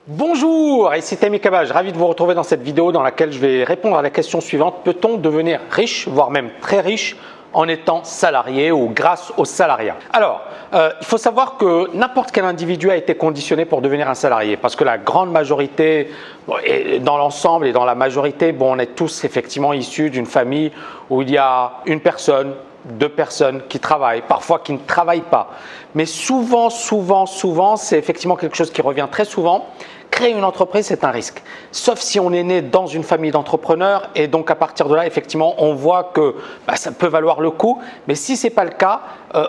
Bonjour, ici Tammy Cabage, ravi de vous retrouver dans cette vidéo dans laquelle je vais répondre à la question suivante. Peut-on devenir riche, voire même très riche, en étant salarié ou grâce au salariat? Alors, il faut savoir que n'importe quel individu a été conditionné pour devenir un salarié parce que la grande majorité, dans l'ensemble et dans la majorité, on est tous effectivement issus d'une famille où il y a une personne, deux personnes qui travaillent, parfois qui ne travaillent pas. Mais souvent, c'est effectivement quelque chose qui revient très souvent. Créer une entreprise, c'est un risque. Sauf si on est né dans une famille d'entrepreneurs et donc à partir de là, effectivement, on voit que ça peut valoir le coup. Mais si ce n'est pas le cas,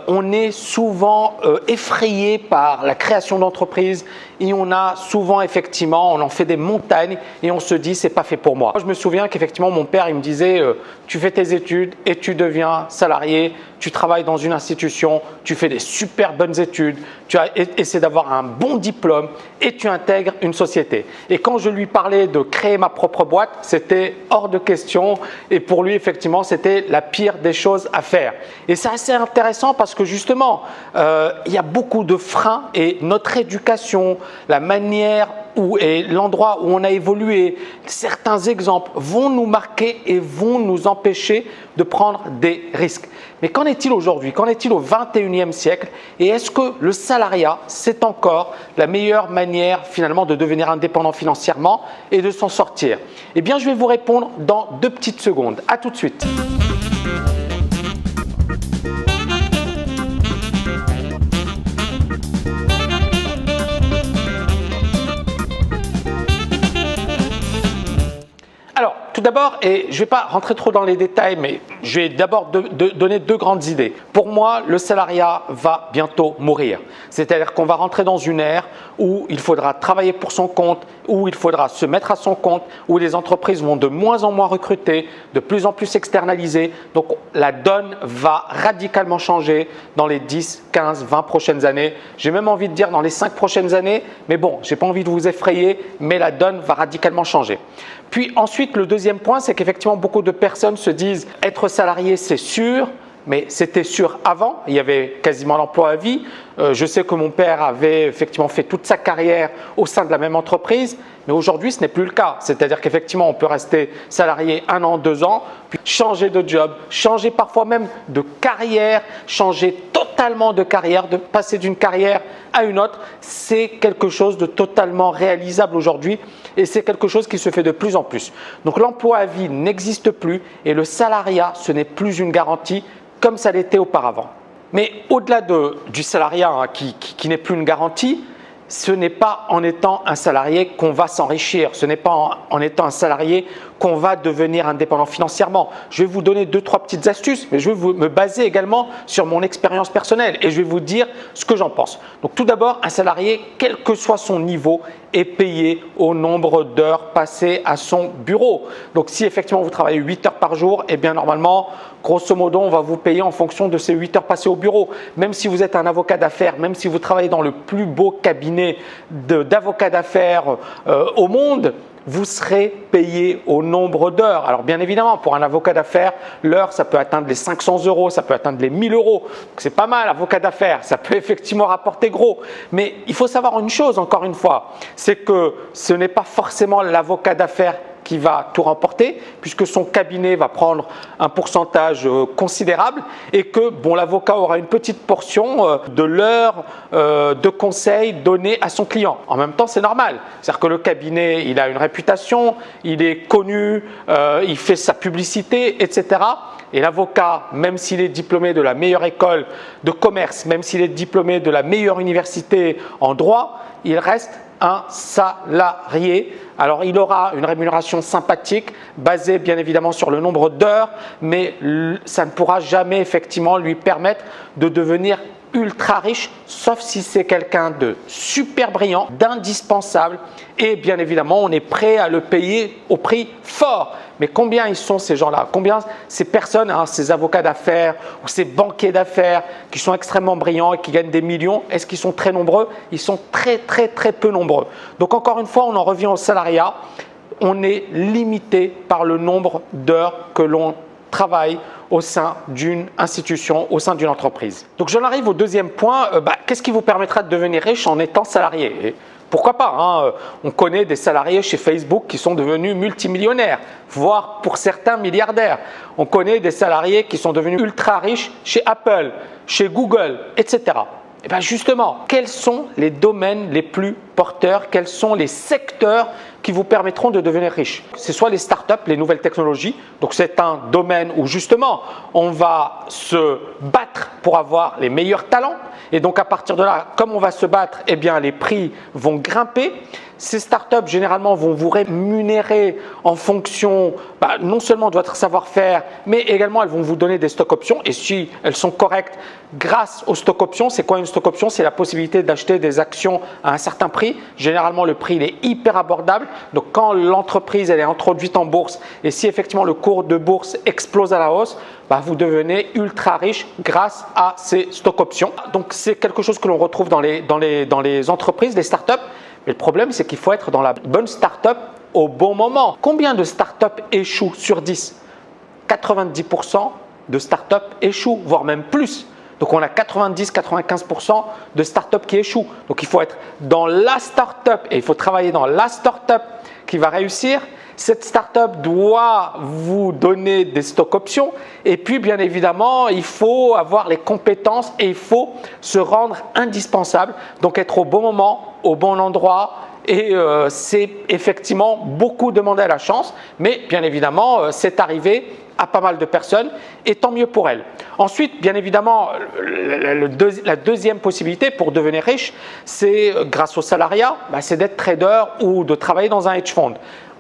on est souvent effrayé par la création d'entreprises et on a souvent effectivement, on en fait des montagnes et on se dit c'est pas fait pour moi. Je me souviens qu'effectivement mon père il me disait tu fais tes études et tu deviens salarié, tu travailles dans une institution, tu fais des super bonnes études, tu essaies d'avoir un bon diplôme et tu intègres une société. Et quand je lui parlais de créer ma propre boîte, c'était hors de question et pour lui effectivement c'était la pire des choses à faire. Et c'est assez intéressant parce que justement il y a beaucoup de freins et notre éducation, la manière et l'endroit où on a évolué, certains exemples vont nous marquer et vont nous empêcher de prendre des risques. Mais qu'en est-il aujourd'hui? Qu'en est-il au 21e siècle? Et est-ce que le salariat, c'est encore la meilleure manière finalement de devenir indépendant financièrement et de s'en sortir? Eh bien, je vais vous répondre dans 2 petites secondes. À tout de suite. Alors, tout d'abord, et je ne vais pas rentrer trop dans les détails, mais je vais d'abord donner 2 grandes idées. Pour moi, le salariat va bientôt mourir. C'est-à-dire qu'on va rentrer dans une ère où il faudra travailler pour son compte, où il faudra se mettre à son compte, où les entreprises vont de moins en moins recruter, de plus en plus externaliser. Donc, la donne va radicalement changer dans les 10, 15, 20 prochaines années. J'ai même envie de dire dans les 5 prochaines années, mais bon, je n'ai pas envie de vous effrayer, mais la donne va radicalement changer. Puis ensuite, le deuxième point, c'est qu'effectivement, beaucoup de personnes se disent être salarié, c'est sûr, mais c'était sûr avant, il y avait quasiment l'emploi à vie. Je sais que mon père avait effectivement fait toute sa carrière au sein de la même entreprise, mais aujourd'hui, ce n'est plus le cas. C'est-à-dire qu'effectivement, on peut rester salarié 1 an, 2 ans, puis changer de job, changer parfois même de carrière, changer totalement de carrière, de passer d'une carrière à une autre. C'est quelque chose de totalement réalisable aujourd'hui et c'est quelque chose qui se fait de plus en plus. Donc l'emploi à vie n'existe plus et le salariat, ce n'est plus une garantie comme ça l'était auparavant. Mais au-delà du salariat qui n'est plus une garantie, ce n'est pas en étant un salarié qu'on va s'enrichir, ce n'est pas en étant un salarié qu'on va devenir indépendant financièrement. Je vais vous donner 2-3 petites astuces, mais je vais me baser également sur mon expérience personnelle et je vais vous dire ce que j'en pense. Donc tout d'abord, un salarié, quel que soit son niveau, est payé au nombre d'heures passées à son bureau. Donc si effectivement vous travaillez 8 heures par jour, eh bien normalement, grosso modo, on va vous payer en fonction de ces 8 heures passées au bureau. Même si vous êtes un avocat d'affaires, même si vous travaillez dans le plus beau cabinet d'avocats d'affaires au monde, vous serez payé au nombre d'heures. Alors bien évidemment, pour un avocat d'affaires, l'heure, ça peut atteindre les 500 €, ça peut atteindre les 1000 €. C'est pas mal, avocat d'affaires, ça peut effectivement rapporter gros. Mais il faut savoir une chose, encore une fois, c'est que ce n'est pas forcément l'avocat d'affaires qui va tout remporter puisque son cabinet va prendre un pourcentage considérable et que l'avocat aura une petite portion de l'heure de conseil donné à son client. En même temps, c'est normal. C'est-à-dire que le cabinet, il a une réputation, il est connu, il fait sa publicité, etc. Et l'avocat, même s'il est diplômé de la meilleure école de commerce, même s'il est diplômé de la meilleure université en droit, il reste un salarié. Alors, il aura une rémunération sympathique basée bien évidemment sur le nombre d'heures, mais ça ne pourra jamais effectivement lui permettre de devenir ultra riche, sauf si c'est quelqu'un de super brillant, d'indispensable et bien évidemment, on est prêt à le payer au prix fort. Mais combien ils sont ces gens-là? Combien ces personnes, ces avocats d'affaires ou ces banquiers d'affaires qui sont extrêmement brillants et qui gagnent des millions, est-ce qu'ils sont très nombreux? Ils sont très peu nombreux. Donc encore une fois, on en revient au salariat. On est limité par le nombre d'heures que l'on travaille au sein d'une institution, au sein d'une entreprise. Donc j'en arrive au deuxième point, qu'est-ce qui vous permettra de devenir riche en étant salarié? Et Pourquoi pas hein. On connaît des salariés chez Facebook qui sont devenus multimillionnaires, voire pour certains milliardaires. On connaît des salariés qui sont devenus ultra riches chez Apple, chez Google, etc. Et bien justement, quels sont les domaines les plus porteurs? Quels sont les secteurs qui vous permettront de devenir riche? C'est soit les startups, les nouvelles technologies. Donc c'est un domaine où justement on va se battre pour avoir les meilleurs talents. Et donc à partir de là, comme on va se battre, eh bien les prix vont grimper. Ces startups généralement vont vous rémunérer en fonction non seulement de votre savoir-faire, mais également elles vont vous donner des stock options. Et si elles sont correctes grâce aux stock options, c'est quoi une stock option? C'est la possibilité d'acheter des actions à un certain prix. Généralement le prix il est hyper abordable. Donc quand l'entreprise elle est introduite en bourse et si effectivement le cours de bourse explose à la hausse, vous devenez ultra riche grâce à ces stock options. Donc c'est quelque chose que l'on retrouve dans les entreprises, les startups. Mais le problème, c'est qu'il faut être dans la bonne start-up au bon moment. Combien de start-up échouent sur 10? 90% de start-up échouent, voire même plus. Donc on a 90-95% de start-up qui échouent. Donc il faut être dans la start-up et il faut travailler dans la start-up qui va réussir. Cette start-up doit vous donner des stock options et puis bien évidemment, il faut avoir les compétences et il faut se rendre indispensable. Donc être au bon moment, au bon endroit et c'est effectivement beaucoup demandé à la chance. Mais bien évidemment, c'est arrivé à pas mal de personnes et tant mieux pour elles. Ensuite, bien évidemment, la deuxième possibilité pour devenir riche, c'est grâce au salariat, c'est d'être trader ou de travailler dans un hedge fund.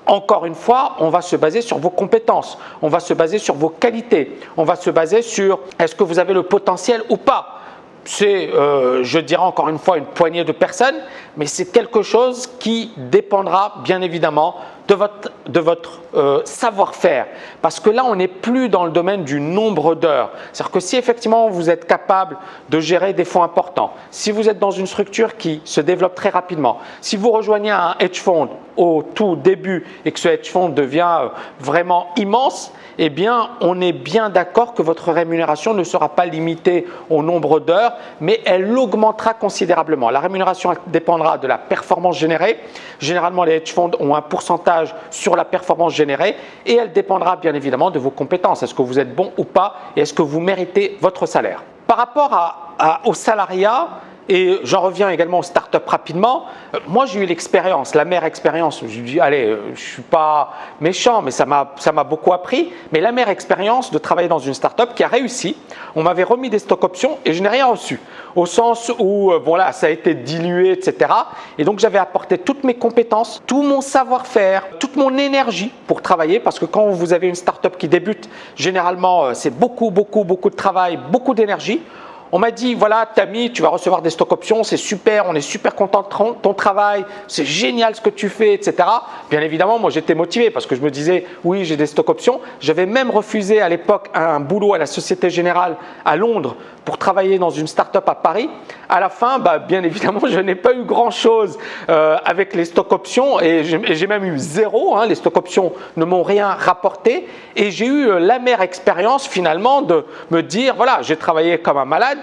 Encore une fois, on va se baser sur vos compétences, on va se baser sur vos qualités, on va se baser sur est-ce que vous avez le potentiel ou pas. C'est, je dirais encore une fois, une poignée de personnes, mais c'est quelque chose qui dépendra bien évidemment de votre savoir-faire. Parce que là, on n'est plus dans le domaine du nombre d'heures. C'est-à-dire que si effectivement vous êtes capable de gérer des fonds importants, si vous êtes dans une structure qui se développe très rapidement, si vous rejoignez un hedge fund au tout début et que ce hedge fund devient vraiment immense, eh bien, on est bien d'accord que votre rémunération ne sera pas limitée au nombre d'heures, mais elle augmentera considérablement. La rémunération dépendra de la performance générée. Généralement, les hedge funds ont un pourcentage sur la performance générée et elle dépendra bien évidemment de vos compétences. Est-ce que vous êtes bon ou pas et est-ce que vous méritez votre salaire? Par rapport au salariat, et j'en reviens également aux startups rapidement. Moi, j'ai eu l'expérience, la mère expérience. Je dis, allez, je ne suis pas méchant, mais ça m'a beaucoup appris. Mais la mère expérience de travailler dans une startup qui a réussi. On m'avait remis des stock options et je n'ai rien reçu. Au sens où, voilà, ça a été dilué, etc. Et donc, j'avais apporté toutes mes compétences, tout mon savoir-faire, toute mon énergie pour travailler. Parce que quand vous avez une startup qui débute, généralement, c'est beaucoup de travail, beaucoup d'énergie. On m'a dit, voilà, Tammy, tu vas recevoir des stock options, c'est super, on est super content de ton travail, c'est génial ce que tu fais, etc. Bien évidemment, moi j'étais motivé parce que je me disais, oui, j'ai des stock options. J'avais même refusé à l'époque un boulot à la Société Générale à Londres pour travailler dans une start-up à Paris. À la fin, bien évidemment, je n'ai pas eu grand-chose avec les stock options et j'ai même eu zéro. Les stock options ne m'ont rien rapporté et j'ai eu l'amère expérience finalement de me dire, voilà, j'ai travaillé comme un malade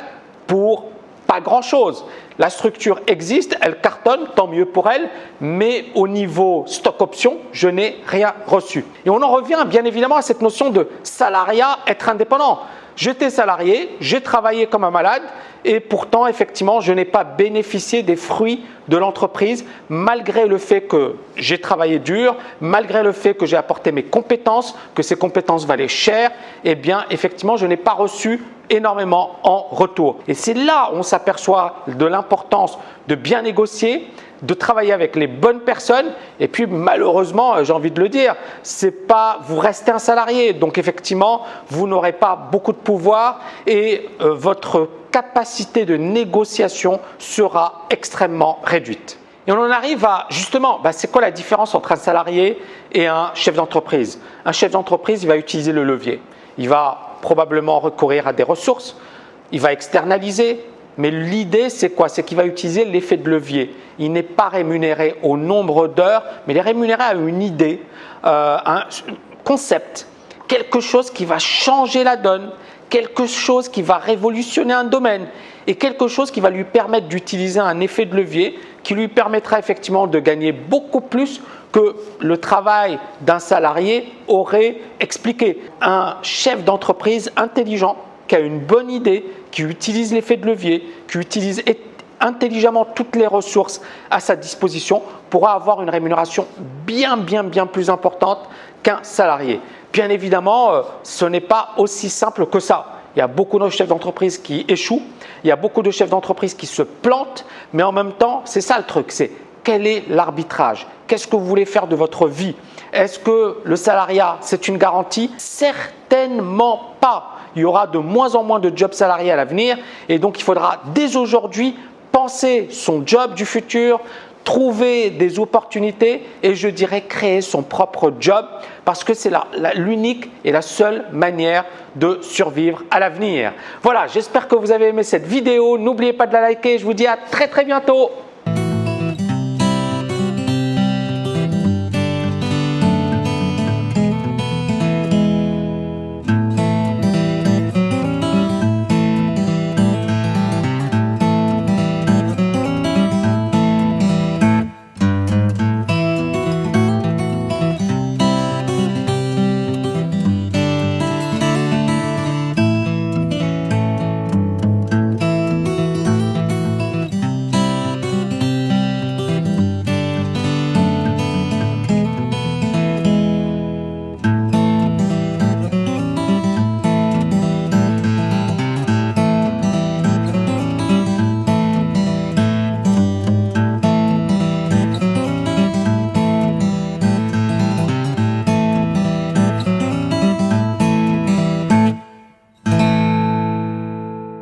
pour pas grand-chose. La structure existe, elle cartonne, tant mieux pour elle, mais au niveau stock option, je n'ai rien reçu. Et on en revient bien évidemment à cette notion de salariat, être indépendant. J'étais salarié, j'ai travaillé comme un malade et pourtant, effectivement, je n'ai pas bénéficié des fruits de l'entreprise malgré le fait que j'ai travaillé dur, malgré le fait que j'ai apporté mes compétences, que ces compétences valaient cher, eh bien, effectivement, je n'ai pas reçu énormément en retour. Et c'est là où on s'aperçoit de l'importance de bien négocier, de travailler avec les bonnes personnes et puis malheureusement, j'ai envie de le dire, c'est pas vous restez un salarié donc effectivement, vous n'aurez pas beaucoup de pouvoir et votre capacité de négociation sera extrêmement réduite. Et on en arrive à justement, c'est quoi la différence entre un salarié et un chef d'entreprise? Un chef d'entreprise, il va utiliser le levier. Il va probablement recourir à des ressources, il va externaliser. Mais l'idée, c'est quoi? C'est qu'il va utiliser l'effet de levier. Il n'est pas rémunéré au nombre d'heures, mais il est rémunéré à une idée, un concept, quelque chose qui va changer la donne, quelque chose qui va révolutionner un domaine. et quelque chose qui va lui permettre d'utiliser un effet de levier qui lui permettra effectivement de gagner beaucoup plus que le travail d'un salarié aurait expliqué. Un chef d'entreprise intelligent qui a une bonne idée, qui utilise l'effet de levier, qui utilise intelligemment toutes les ressources à sa disposition pourra avoir une rémunération bien plus importante qu'un salarié. Bien évidemment, ce n'est pas aussi simple que ça. Il y a beaucoup de chefs d'entreprise qui échouent, il y a beaucoup de chefs d'entreprise qui se plantent, mais en même temps, c'est ça le truc, c'est quel est l'arbitrage? Qu'est-ce que vous voulez faire de votre vie? Est-ce que le salariat, c'est une garantie? Certainement pas. Il y aura de moins en moins de jobs salariés à l'avenir et donc il faudra dès aujourd'hui penser son job du futur, trouver des opportunités et je dirais créer son propre job parce que c'est l'unique et la seule manière de survivre à l'avenir. Voilà, j'espère que vous avez aimé cette vidéo. N'oubliez pas de la liker. Je vous dis à très bientôt.